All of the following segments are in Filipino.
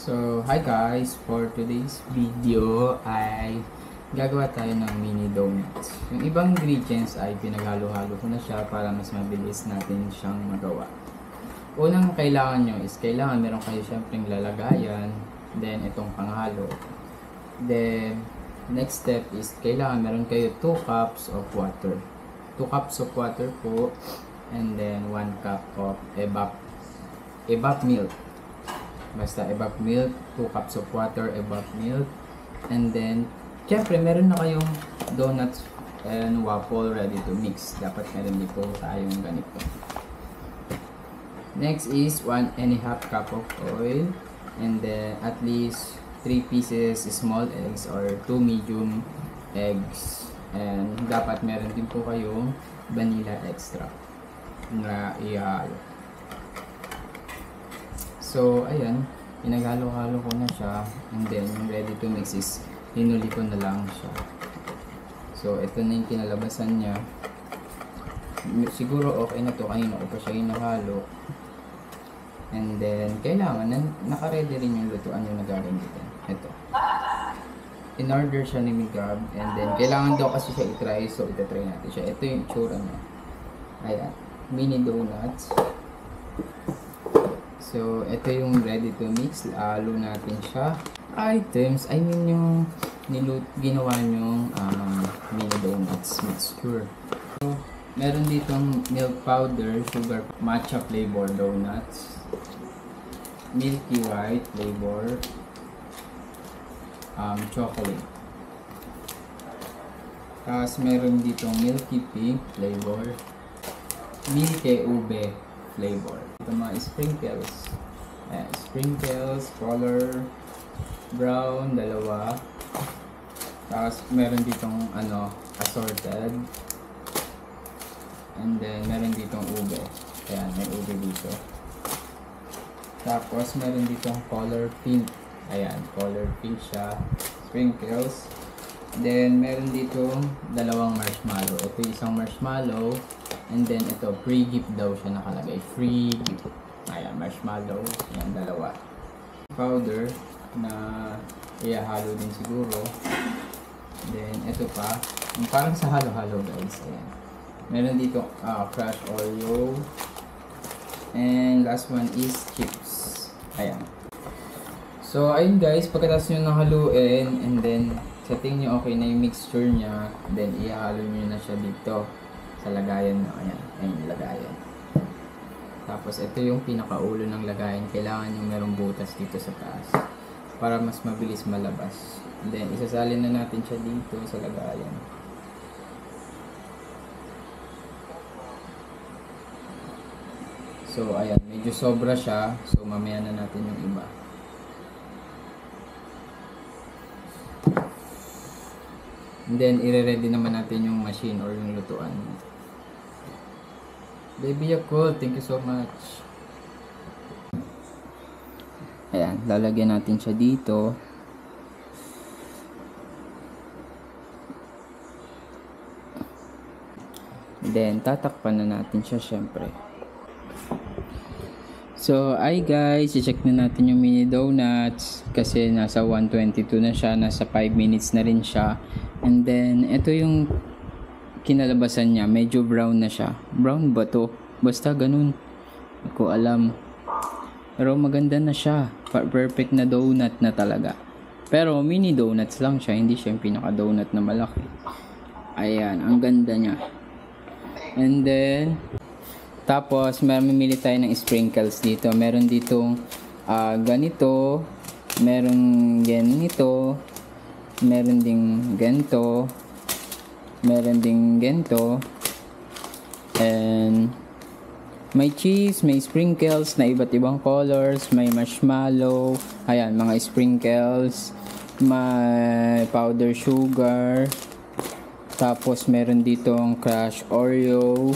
So, hi guys! For today's video ay gagawa tayo ng mini donuts. Yung ibang ingredients ay pinaghalo-halo ko na siya para mas mabilis natin siyang magawa. Unang kailangan nyo is kailangan meron kayo syempreng lalagayan, then itong panghalo. Then, next step is kailangan meron kayo 2 cups of water. 2 cups of water po, and then 1 cup of evap milk. Basta evap milk, 2 cups of water, evap milk. And then, syempre, meron na kayong donuts and waffle ready to mix. Dapat meron din po tayong ganito. Next is 1½ cup of oil. And then, at least 3 pieces small eggs or 2 medium eggs. And dapat meron din po kayong vanilla extract na ihalo. So, ayan, pinaghalo-halo ko na siya, and then yung ready to mix is hinuli ko na lang siya. So, ito na yung kinalabasan niya. Siguro okay na to, kanina ko pa siya hinahalo. And then, kailangan na naka-ready rin yung lutuan yung nagagamitin. Ito. In-order siya ni Migab, and then kailangan daw kasi siya i-try, so ita-try natin siya. Ito yung itsura niya. Ayan, mini donuts. So, ito yung ready to mix. Lalo natin siya. Items, I mean yung ginawa nyong mini donuts mixture. So, meron ditong milk powder, sugar, matcha flavor donuts, milky white flavor, chocolate. Tapos, meron ditong milky pink flavor, milky ube flavor. Ito mga sprinkles. Ayan, sprinkles, color, brown, 2. Tapos meron ditong assorted. And then meron ditong ube. Ayan, may ube dito. Tapos meron ditong color pink. Ayan, color pink siya. Sprinkles. Then meron ditong 2 marshmallow. Ito yung isang marshmallow. And then ito, free gift daw siya nakalagay. Free gift. Ayan, marshmallow. Ayan, 2. Powder na ihahalo din siguro. Then ito pa. Parang sa halo-halo guys. Ayan. Meron dito crushed Oreo. And last one is chips. Ayan. So, ayun guys. Pagkatapos nyo nahaluin, and then setting nyo okay na yung mixture nya, then ihahalo nyo na siya dito sa lagayan nyo. Ayan, ayun lagayan. Tapos ito yung pinakaulo ng lagayan. Kailangan yung merong butas dito sa taas para mas mabilis malabas. And then isasalin na natin siya dito sa lagayan. So ayan, medyo sobra siya. So mamaya na natin yung iba. And then ire-ready naman natin yung machine or yung lutuan. Baby Yakult, thank you so much. Ayan, lalagyan natin siya dito. Then, tatakpan na natin siya syempre. So, ay guys, i-check na natin yung mini donuts. Kasi nasa 122 na siya, nasa 5 minutes na rin siya. And then, ito yung kinalabasan niya, medyo brown na siya. Brown ba to? Basta ganun. Hindi ko alam. Pero maganda na siya. Perfect na donut na talaga. Pero mini donuts lang siya. Hindi siya yung pinaka donut na malaki. Ayan, ang ganda niya. And then, tapos mamimili tayo ng sprinkles dito. Meron ditong ganito. Meron ganito. Meron ding ganito. Meron ding gento. And may cheese, may sprinkles na iba't ibang colors, may marshmallow, ayan, mga sprinkles, may powder sugar, tapos meron ditong crushed Oreo,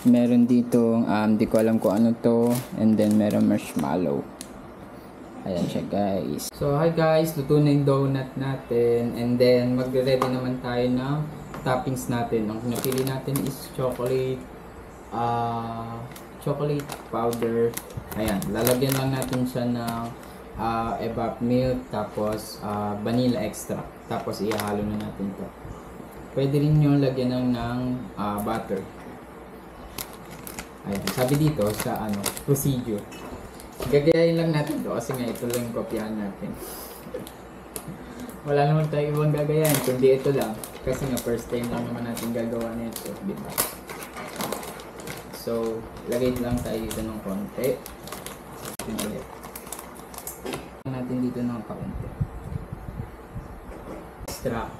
meron ditong di ko alam kung ano to, and then meron marshmallow. Ayan siya guys. So hi guys, luto na yung donut natin, and then magre-ready naman tayo ng toppings natin. Ang napili natin is chocolate powder. Ayan, lalagyan lang natin siya ng evap milk, tapos vanilla extract. Tapos ihalo na natin to. Pwede rin nyo lagyan ng butter. Ayan, sabi dito sa procedure. Gagayahin lang natin to kasi nga ito lang yung kopyahan natin. Wala naman tayo ibang gagayahin kundi ito lang. Kasi nga first time lang naman natin gagawa nito, diba? So, lagay lang tayo dito ng konti. Ulit. Natin dito ng kaunti. Extra.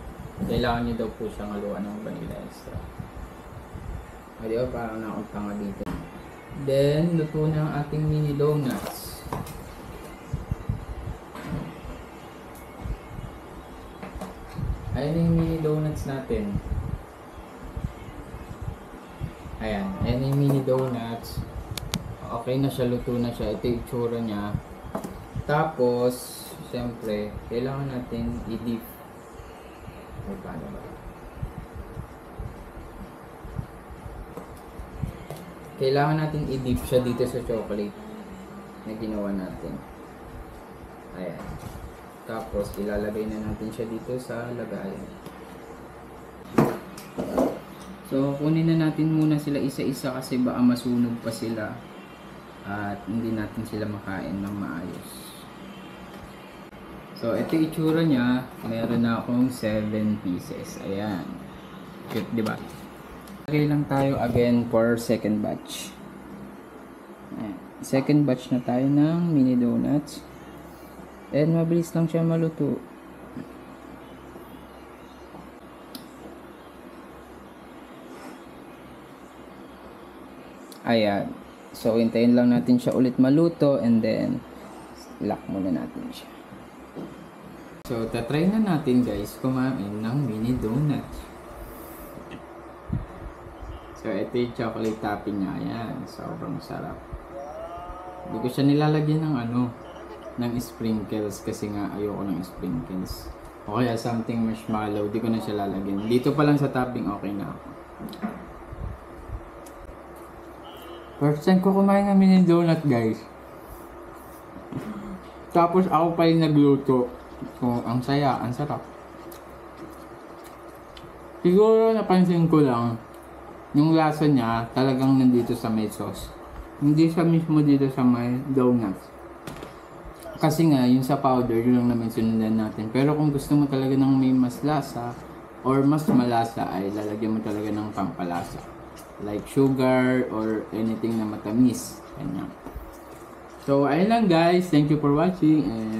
Kailangan nyo daw po siyang haluan ng vanilla extra. O diba, parang nakunta nga dito. Then, luto na ang ating mini donuts. Ayan yung mini donuts natin. Ayan yung mini donuts. Okay na siya, luto na siya. Ito yung itsura niya. Tapos, siyempre, kailangan natin i-dip. Ay, paano ba? Kailangan natin i-dip siya dito sa chocolate na ginawa natin. Ayan. Tapos, ilalagay na natin siya dito sa lagayan. So, kunin na natin muna sila isa-isa kasi baka masunog pa sila at hindi natin sila makain ng maayos. So, ito yung itsura niya. Meron na akong 7 pieces. Ayan. Cute, diba? Lagay lang tayo again for second batch. Ayan. Second batch na tayo ng mini donuts. And mabilis lang siya maluto. Ayan. So, hintayin lang natin siya ulit maluto and then lock muna natin siya. So, tatry na natin guys kumain ng mini donuts. So, ito yung chocolate topping niya. Ayan. Sobrang sarap. Hindi ko siya nilalagyan ng ng sprinkles kasi nga ayoko ng sprinkles. O kaya something marshmallow. Di ko na siya lalagyan. Dito pa lang sa topping okay na ako. First time ko kumain ng mini donut guys. Tapos ako pa yung nagluto. So, ang saya, ang sarap. Siguro napansin ko lang, yung lasa niya talagang nandito sa may sauce. Hindi siya mismo dito sa may donuts. Kasi nga, yung sa powder, yun lang naman sinundan natin. Pero kung gusto mo talaga ng may mas lasa, or mas malasa, ay lalagyan mo talaga ng pampalasa. Like sugar, or anything na matamis. Ganyan. So, ayun lang guys. Thank you for watching. And